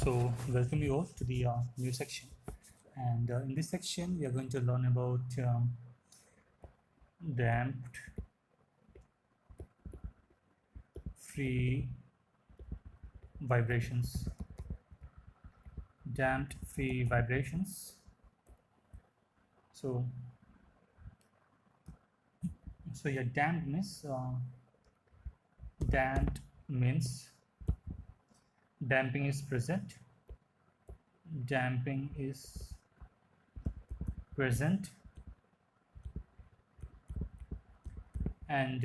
So welcome you all to the new section, and in this section we are going to learn about damped free vibrations. Damped free vibrations. So yeah, damped means damping is present. Damping is present, and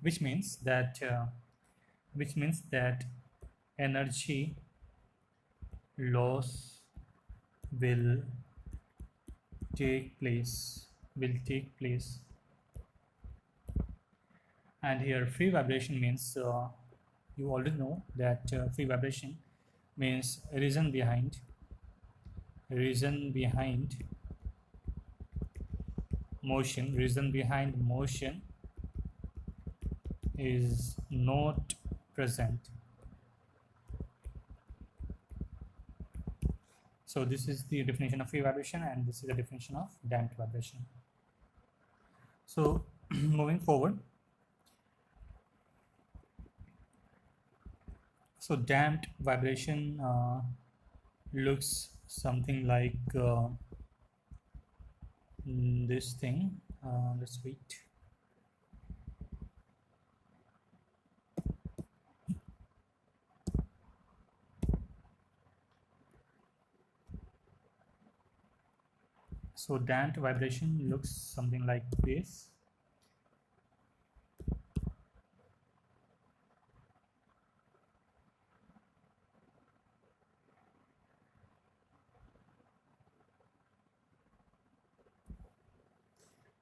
which means that energy loss will take place and here free vibration means you already know that free vibration means reason behind motion is not present. So this is the definition of free vibration, and this is the definition of damped vibration. So moving forward, so damped vibration looks something like this thing. Let's wait. So damped vibration looks something like this.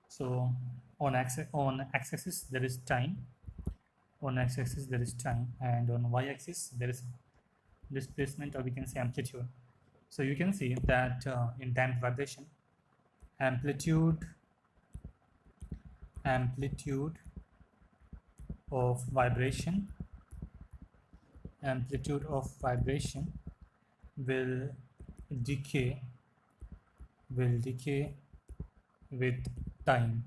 So on x-axis there is time, and on y-axis there is displacement, or we can say amplitude. So you can see that in damped vibration, amplitude of vibration will decay with time.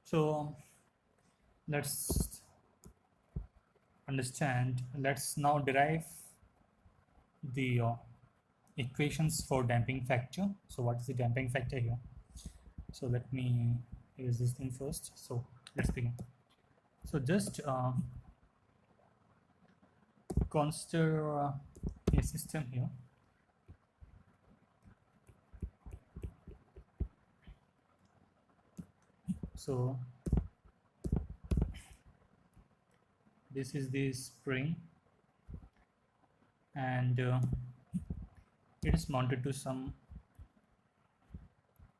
So let's now derive the equations for damping factor. So what is the damping factor here? So let me use this thing first. So let's begin. So just consider a system here. So this is the spring, and it is mounted to some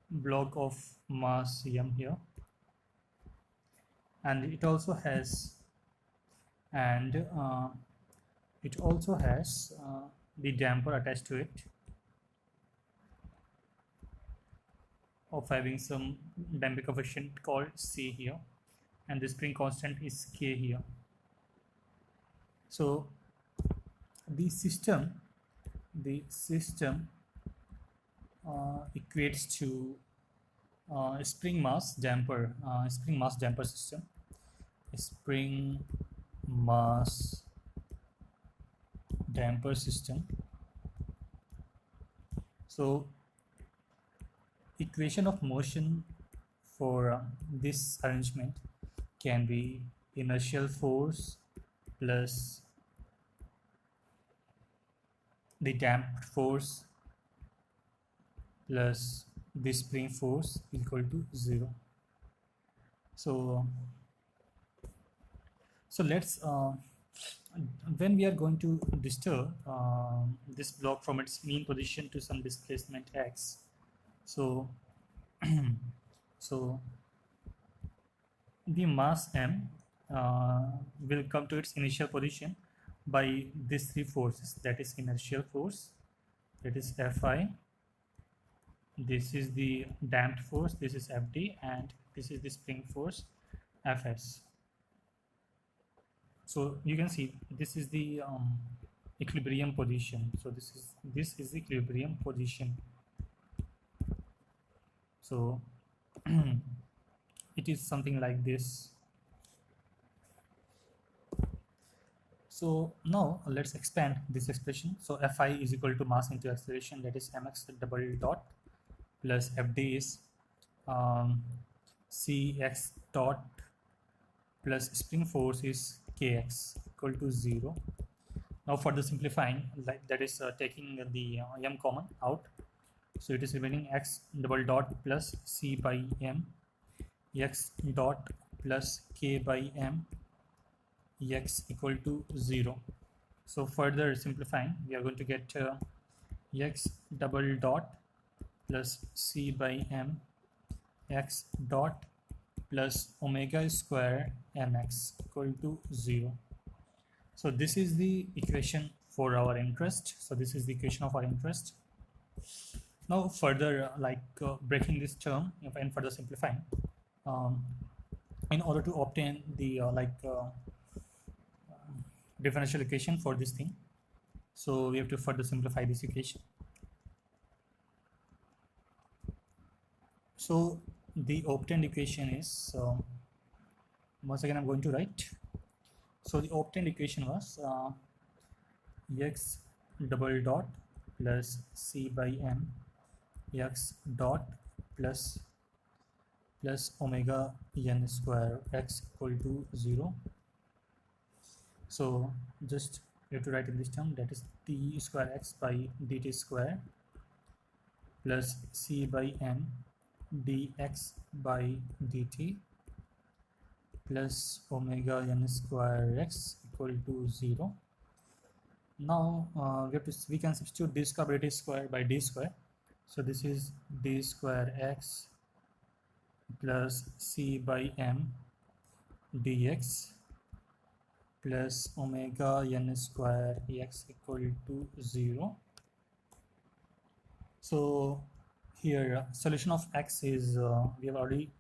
block of mass m here, and it also has the damper attached to it of having some damping coefficient called C here, and the spring constant is K here. So the system equates to spring mass damper system. Spring mass damper system. So equation of motion for this arrangement can be inertial force plus the damped force plus the spring force equal to 0. So let's when we are going to disturb this block from its mean position to some displacement x, so so the mass m will come to its initial position by these three forces, that is inertial force, that is Fi, this is the damped force, this is Fd, and this is the spring force, Fs. So you can see this is the equilibrium position. So this is the equilibrium position. So it is something like this. So now let's expand this expression. So Fi is equal to mass into acceleration, that is mx double dot plus Fd is Cx dot plus spring force is Kx equal to 0. Now further simplifying, like that is taking the m common out. So it is remaining x double dot plus c by m, x dot plus k by m, x equal to 0. So further simplifying, we are going to get x double dot plus c by m, x dot plus omega square mx equal to 0. So this is the equation for our interest. So this is the equation of our interest. Now further breaking this term and further simplifying, in order to obtain the differential equation for this thing, so we have to further simplify this equation. So the obtained equation is, once again I'm going to write. So the obtained equation was x double dot plus c by m, x dot plus omega n square x equal to 0. So just you have to write in this term, that is t square x by dt square plus c by m dx by dt plus omega n square x equal to 0. Now we can substitute d square by dt square by d square. So this is d square x plus c by m dx plus omega n square x equal to 0. So here solution of x is we have already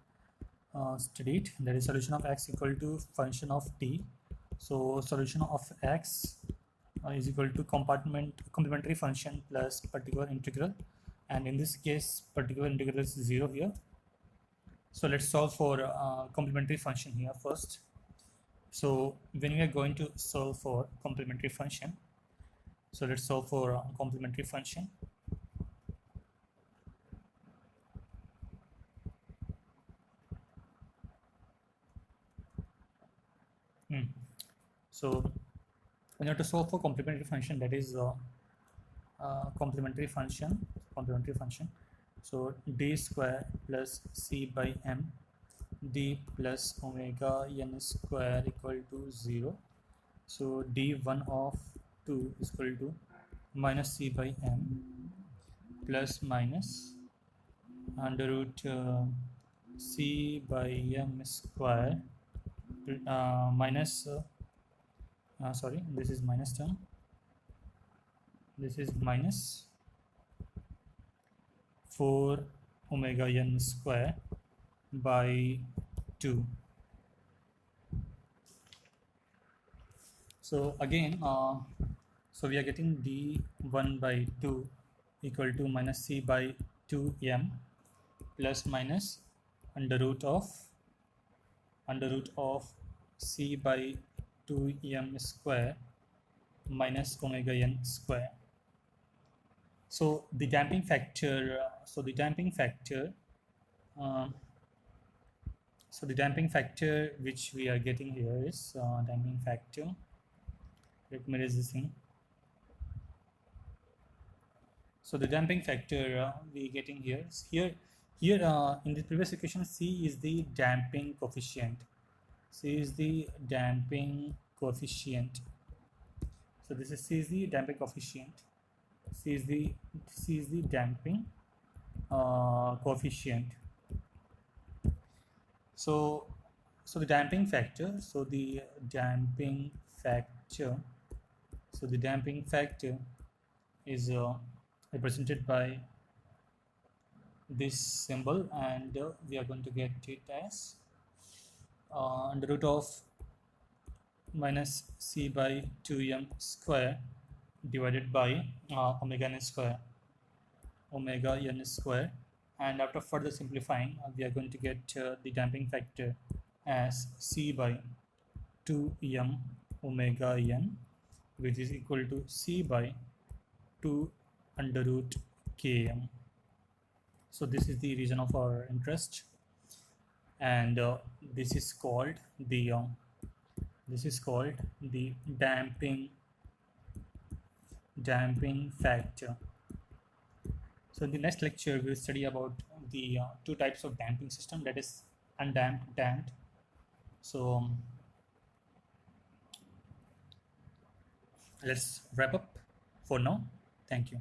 studied, that is solution of x equal to function of t. So solution of x is equal to complementary function plus particular integral, and in this case particular integral is 0 here. So let's solve for complementary function here first. So when we are going to solve for complementary function, so let's solve for complementary function. So when you have to solve for complementary function, that is complementary function. So d square plus c by m d plus omega n square equal to 0. So d1 of 2 is equal to minus c by m plus minus under root c by m square minus sorry, this is minus term, this is minus 4 omega n square by 2. So again so we are getting d1 by 2 equal to minus c by 2m plus minus under root of c by 2m square minus omega n square. So the damping factor which we are getting here is damping factor. Let me erase this thing. So the damping factor we getting here is here in the previous equation, c is the damping coefficient. So this is the damping coefficient. So the damping factor. So the damping factor is represented by this symbol, and we are going to get it as under root of minus c by 2m square divided by omega n square, and after further simplifying we are going to get the damping factor as c by 2m omega n, which is equal to c by 2 under root km. So this is the region of our interest, and this is called the damping factor. So in the next lecture we'll study about the two types of damping system, that is undamped, damped. So let's wrap up for now. Thank you.